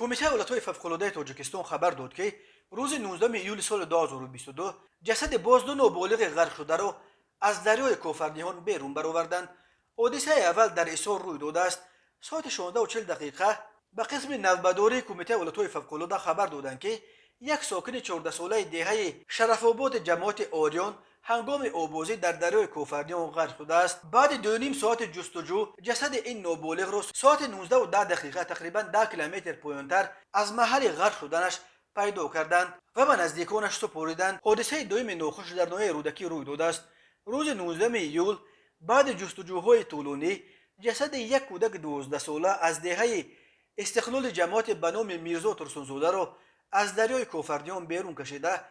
کمیته ولایت‌های فوق‌العاده تاجیکستان خبر داد که روز 19 ایول سال 2022 جسد بازدو نابالغ غرق شده را از دریای کوفرنیان بیرون برآوردند. حادثه اول در اسار روی داده است. ساعت 16:40 دقیقه به قسم نوبداری کمیته ولایت‌های فوق‌العاده خبر دادند که یک ساکن 14 ساله دهه شرف آباد جماعت آریان هنگام آبازی در دریای کوفرنیان غرق شده است. بعد 2.5 ساعت جستجو جسد این نابالغ را ساعت 19:10 دقیقه تقریبا 10 کیلومتر پایین‌تر از محل غرق شدنش پیدا کردند و به نزدیکانش سپردند. حادثه دوم ناخوش در ناحیه رودکی روی داده است. روز 19 ایول بعد جستجوهای طولانی جسد یک کودک 12 ساله از دهه استقلال جماعت به نام میرزا ترسونزاده را از دریای کوفرنیان بیرون کشیده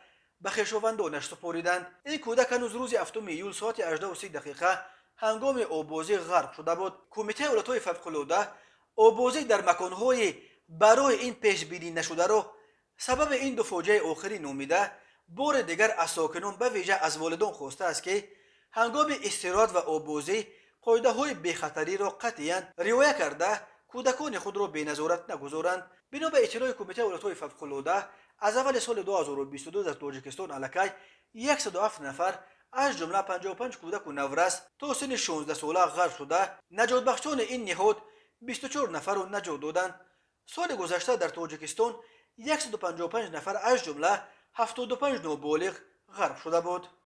به خویشاوندانش سپردند. این کودک هنوز روز 7 ایول ساعت 18:30 دقیقه هنگام آبازی غرق شده بود. کمیته ولایت‌های فوق‌العاده آبازی در مکان‌های برای این پیش بینی نشده را سبب این دو فاجعه آخری نامیده. بار دیگر از ساکنان به ویژه از والدان خواسته است که هنگام استراحت و آبازی قاعده‌های بی‌خطری را قطعاً رعایت کرده کودکان خود را بی‌نظارت نگذارند. بنا به اطلاع کمیته ولایت‌های فوق‌العاده از اول سال 2022 در تاجیکستان علاکه 107 نفر از جمله 55 کودک و نورس تا سن 16 ساله غرق شده. نجات بخشان این نهاد 24 نفر را نجات دادند. سال گذشته در تاجیکستان 155 نفر از جمله 75 نابالغ غرق شده بود.